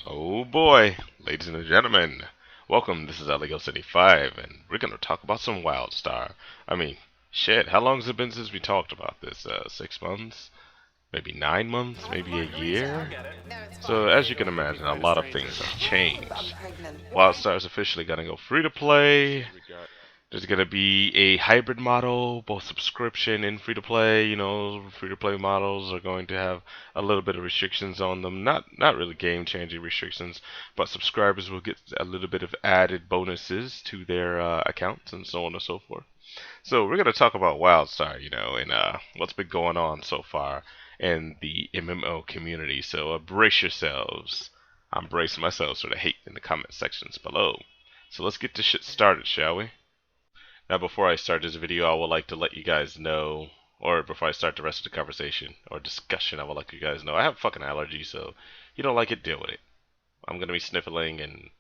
Oh boy, ladies and gentlemen, welcome. This is Lego75, and we're gonna talk about some Wildstar. I mean, shit, how long has it been since we talked about this? 6 months? Maybe 9 months? Maybe a year? So, as you can imagine, a lot of things have changed. Wildstar is officially gonna go free to play. There's gonna be a hybrid model, both subscription and free to play. Free to play models are going to have a little bit of restrictions on them. Not really game changing restrictions, but subscribers will get a little bit of added bonuses to their accounts and so on and so forth. So we're gonna talk about WildStar, and what's been going on so far in the MMO community. So brace yourselves. I'm bracing myself for the hate in the comment sections below. So let's get this shit started, shall we? Now, before I start this video, I would like to let you guys know, or before I start the rest of the conversation or discussion, I would like you guys know I have a fucking allergy, so if you don't like it, deal with it. I'm gonna be sniffling and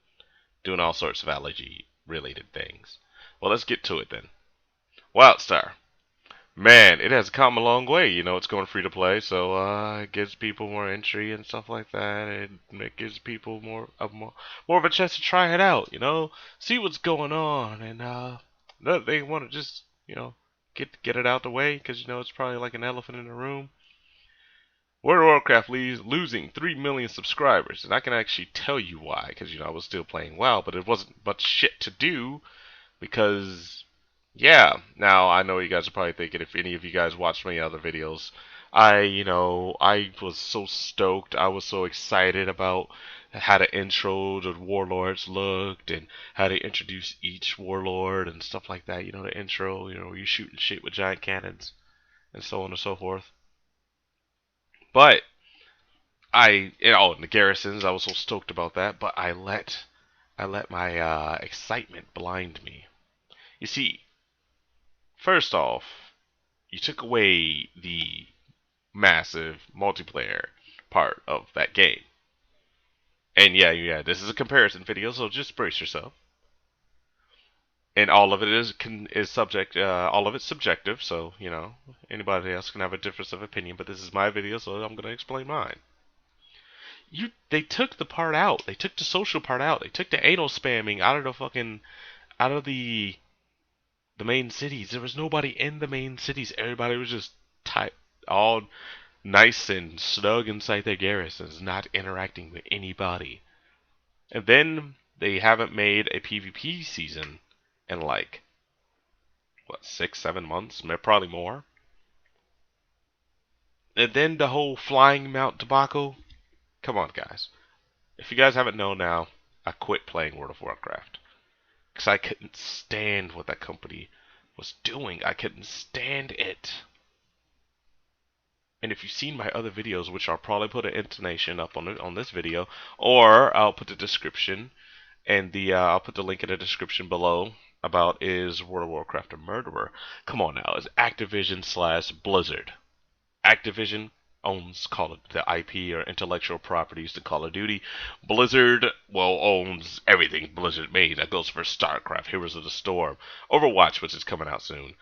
doing all sorts of allergy-related things. Well, let's get to it then. Wildstar. Man, it has come a long way. It's going free to play, so it gives people more entry and stuff like that. It gives people more of a chance to try it out. See what's going on, and they want to just get it out the way because it's probably like an elephant in the room. World of Warcraft losing 3 million subscribers, and I can actually tell you why because I was still playing WoW, but it wasn't much shit to do because yeah. Now I know you guys are probably thinking, if any of you guys watched my other videos, I was so stoked. I was so excited about how the intro the warlords looked and how they introduced each warlord and stuff like that. The intro, where you're shooting shit with giant cannons and so on and so forth. But and the garrisons, I was so stoked about that. But I let my excitement blind me. You see, first off, you took away the massive multiplayer part of that game. And yeah, this is a comparison video, so just brace yourself. And all of it is subject. All of it's subjective, so anybody else can have a difference of opinion. But this is my video, so I'm gonna explain mine. They took the part out. They took the social part out. They took the anal spamming out of the main cities. There was nobody in the main cities. Everybody was just all nice and snug inside their garrisons, not interacting with anybody. And then they haven't made a PvP season in like, what, 6, 7 months? Probably more. And then the whole flying mount debacle. Come on, guys. If you guys haven't known now, I quit playing World of Warcraft. Because I couldn't stand what that company was doing. I couldn't stand it. And if you've seen my other videos, which I'll probably put an intonation up on this video, or I'll put the description and I'll put the link in the description below about, is World of Warcraft a murderer? Come on now, it's Activision slash Blizzard. Activision owns the IP or intellectual properties to Call of Duty. Blizzard, well, owns everything Blizzard made. That goes for StarCraft, Heroes of the Storm, Overwatch, which is coming out soon,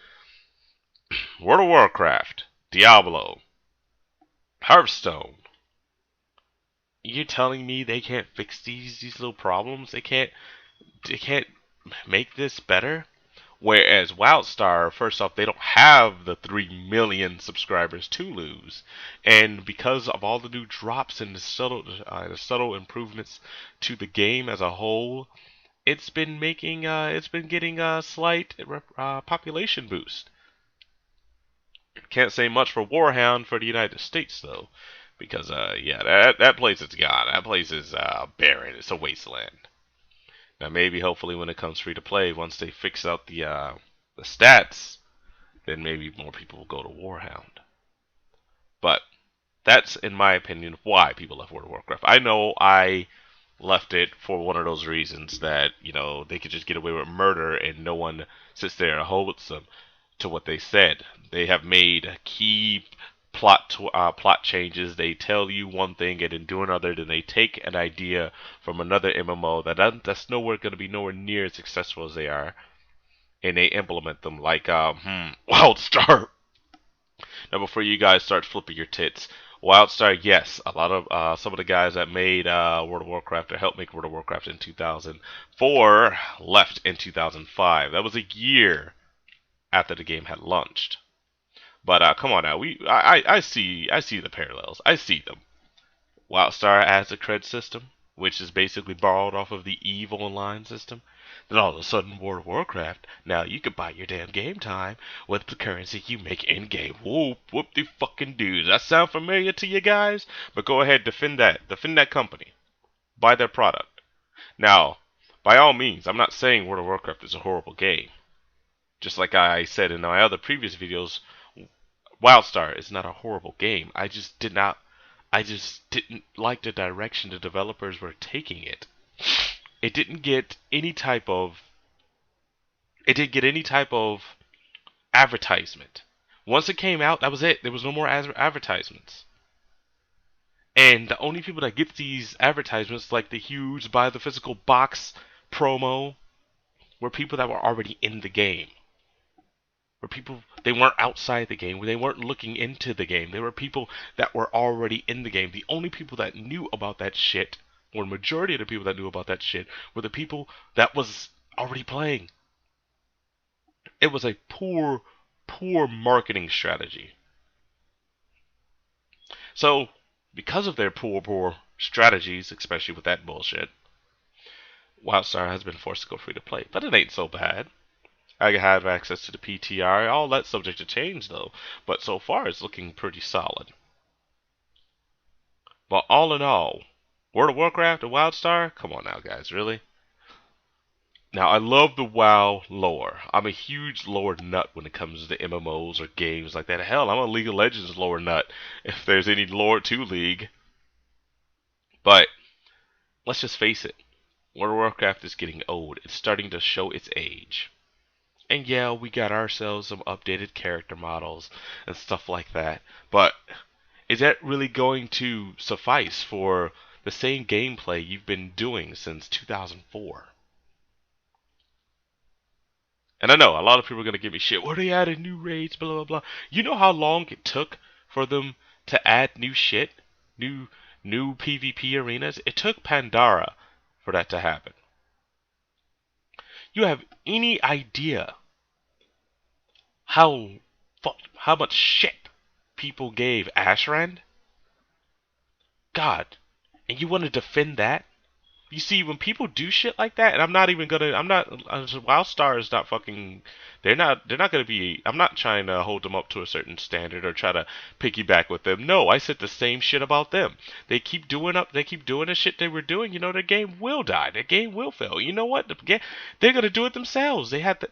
World of Warcraft, Diablo, Hearthstone. You're telling me they can't fix these little problems? They can't make this better? Whereas Wildstar, first off, they don't have the 3 million subscribers to lose, and because of all the new drops and the subtle improvements to the game as a whole, it's been getting a slight population boost. Can't say much for Warhound for the United States though, because yeah, that place is gone. That place is barren. It's a wasteland. Now maybe hopefully when it comes free to play, once they fix out the stats, then maybe more people will go to Warhound. But that's, in my opinion, why people left World of Warcraft. I know I left it for one of those reasons that they could just get away with murder and no one sits there and holds them to what they said. They have made key plot changes. They tell you one thing and then do another. Then they take an idea from another MMO that's nowhere going to be nowhere near as successful as they are, and they implement them like Wildstar. Now, before you guys start flipping your tits, Wildstar, yes, a lot of some of the guys that made World of Warcraft or helped make World of Warcraft in 2004 left in 2005. That was a year after the game had launched. But come on now, I see the parallels. I see them. Wildstar has a cred system, which is basically borrowed off of the EVE Online system. Then all of a sudden, World of Warcraft, now you can buy your damn game time with the currency you make in game. Whoop, whoop the fucking dudes. That sound familiar to you guys? But go ahead, defend that. Defend that company. Buy their product. Now, by all means, I'm not saying World of Warcraft is a horrible game. Just like I said in my other previous videos, Wildstar is not a horrible game. I just didn't like the direction the developers were taking it. It didn't get any type of it didn't get any type of advertisement. Once it came out, that was it. There was no more advertisements. And the only people that get these advertisements, like the huge buy the physical box promo, were people that were already in the game. Were people they weren't outside the game, they weren't looking into the game. They were people that were already in the game. The only people that knew about that shit, or majority of the people that knew about that shit, were the people that was already playing. It was a poor, poor marketing strategy. So, because of their poor strategies, especially with that bullshit, Wildstar has been forced to go free to play. But it ain't so bad. I have access to the PTR. All that's subject to change though. But so far it's looking pretty solid. But all in all, World of Warcraft and Wildstar? Come on now, guys, really? Now, I love the WoW lore. I'm a huge lore nut when it comes to MMOs or games like that. Hell, I'm a League of Legends lore nut, if there's any lore to League. But, let's just face it. World of Warcraft is getting old. It's starting to show its age. And yeah, we got ourselves some updated character models and stuff like that. But is that really going to suffice for the same gameplay you've been doing since 2004? And I know a lot of people are going to give me shit. Well, they added new raids, blah, blah, blah. You know how long it took for them to add new shit? New PvP arenas? It took Pandora for that to happen. You have any idea how how much shit people gave Ashrand? God. And you want to defend that? You see, when people do shit like that, and Wildstar is not fucking, they're not gonna be, I'm not trying to hold them up to a certain standard or try to piggyback with them. No, I said the same shit about them. They keep doing the shit they were doing, their game will die, their game will fail. You know what? They're gonna do it themselves. They had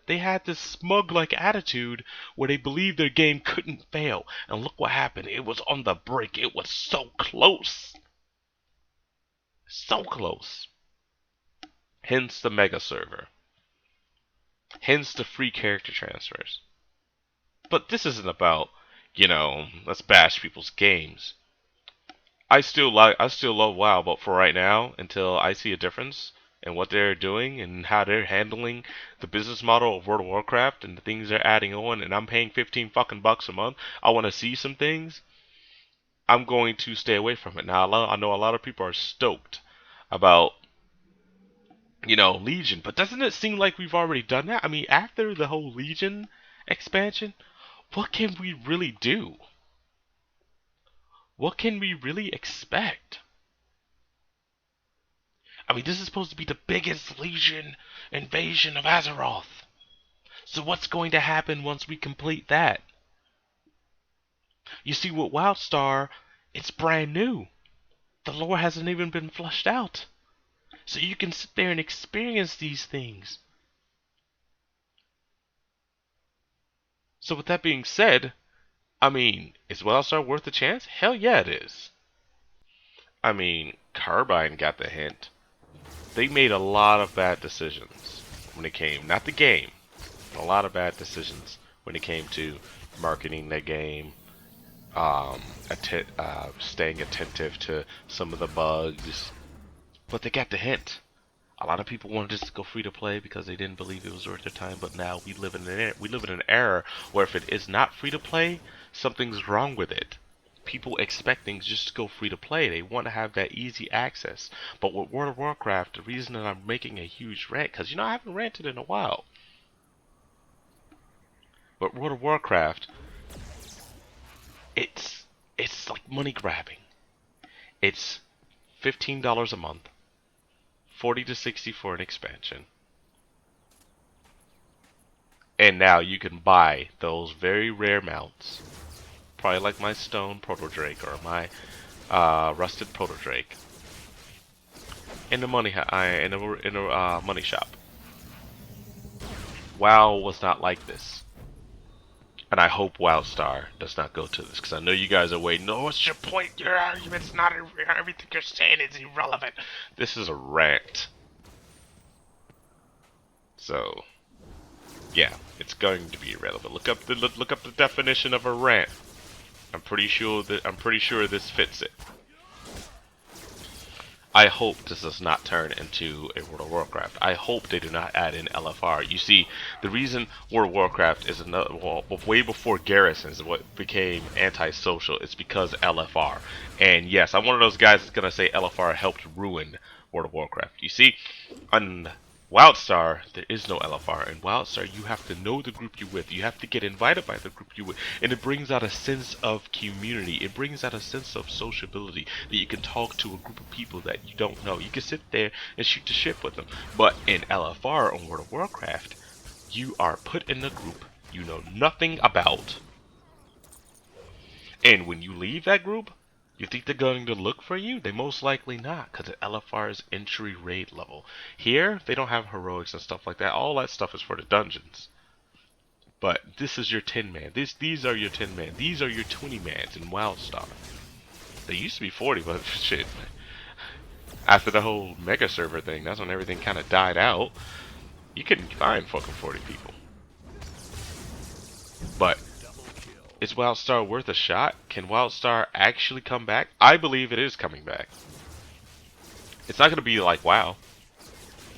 this smug-like attitude where they believed their game couldn't fail. And look what happened. It was on the brink. It was so close. So close. Hence the mega server. Hence the free character transfers. But this isn't about, let's bash people's games. I still love WoW, but for right now, until I see a difference in what they're doing and how they're handling the business model of World of Warcraft and the things they're adding on, and I'm paying 15 fucking bucks a month, I want to see some things. I'm going to stay away from it. Now, I know a lot of people are stoked about Legion. But doesn't it seem like we've already done that? I mean, after the whole Legion expansion, what can we really do? What can we really expect? I mean, this is supposed to be the biggest Legion invasion of Azeroth. So what's going to happen once we complete that? You see, with Wildstar, it's brand new. The lore hasn't even been fleshed out. So you can sit there and experience these things. So with that being said, I mean, is Wildstar worth a chance? Hell yeah, it is. I mean, Carbine got the hint. They made a lot of bad decisions when it came, not the game, but a lot of bad decisions when it came to marketing their game, staying attentive to some of the bugs. But they got the hint. A lot of people wanted this to go free to play because they didn't believe it was worth their time. But now we live in an era where if it is not free to play, something's wrong with it. people expect things just to go free to play. They want to have that easy access. But with World of Warcraft, the reason that I'm making a huge rant, because I haven't ranted in a while. But World of Warcraft, it's like money grabbing. It's $15 a month, 40 to 60 for an expansion. And now you can buy those very rare mounts, probably like my Stone Proto Drake or my Rusted Proto Drake, in the money money shop. WoW was not like this, and I hope Wildstar does not go to this, because I know you guys are waiting. No, what's your point? Your argument's not everything you're saying is irrelevant. This is a rant. So, yeah, it's going to be irrelevant. Look up the definition of a rant. I'm pretty sure this fits it. I hope this does not turn into a World of Warcraft. I hope they do not add in LFR. You see, the reason World of Warcraft is way before Garrisons, what became antisocial, it's because LFR. And yes, I'm one of those guys that's gonna say LFR helped ruin World of Warcraft. You see, on Wildstar, there is no LFR. In Wildstar, you have to know the group you're with. You have to get invited by the group you're with. And it brings out a sense of community. It brings out a sense of sociability, that you can talk to a group of people that you don't know. You can sit there and shoot the shit with them. But in LFR on World of Warcraft, you are put in a group you know nothing about. And when you leave that group, you think they're going to look for you? They most likely not, because LFR is entry raid level. Here, they don't have heroics and stuff like that. All that stuff is for the dungeons. But this is your 10-man. These are your 10-man. These are your 20-mans in Wildstar. They used to be 40, but shit. After the whole mega server thing, that's when everything kind of died out. You couldn't find fucking 40 people. But is Wildstar worth a shot? Can Wildstar actually come back? I believe it is coming back. It's not going to be like WoW.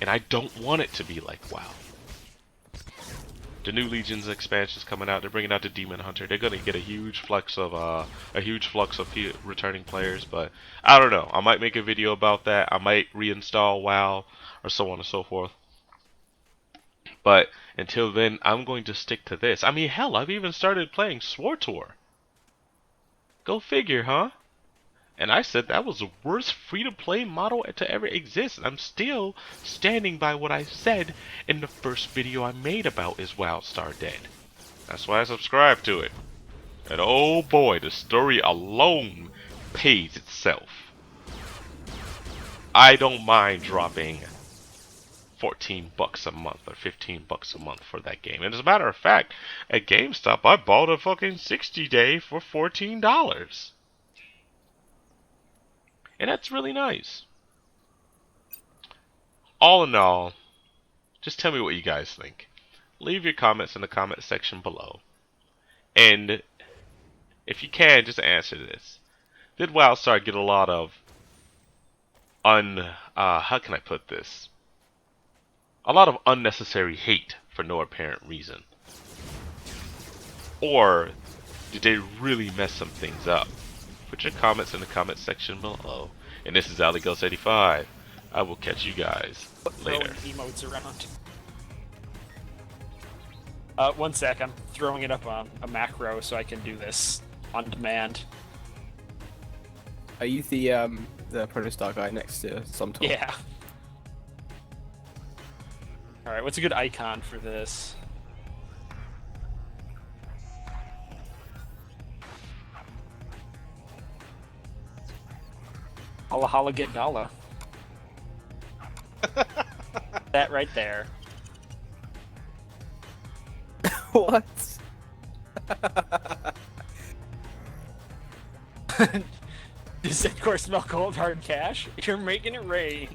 And I don't want it to be like WoW. The new Legions expansion is coming out. They're bringing out the Demon Hunter. They're going to get a huge flux of returning players, but I don't know. I might make a video about that. I might reinstall WoW or so on and so forth. But until then, I'm going to stick to this. I mean, hell, I've even started playing SWTOR. Go figure, huh? And I said that was the worst free-to-play model to ever exist. I'm still standing by what I said in the first video I made about is Wildstar dead. That's why I subscribed to it. And oh boy, the story alone pays itself. I don't mind dropping $14 a month or $15 a month for that game. And as a matter of fact, at GameStop, I bought a fucking 60-day for $14. And that's really nice. All in all, just tell me what you guys think. Leave your comments in the comment section below. And if you can, just answer this. Did Wildstar get a lot of how can I put this? A lot of unnecessary hate for no apparent reason? Or did they really mess some things up? Put your comments in the comment section below. And this is AliGhost85. I will catch you guys later. Emotes around. 1 sec, I'm throwing it up on a macro so I can do this on demand. Are you the Protostar guy next to some talk? Yeah. Alright, what's a good icon for this? Holla holla get dollar. That right there. What? Does that course smell cold hard cash? You're making it rain.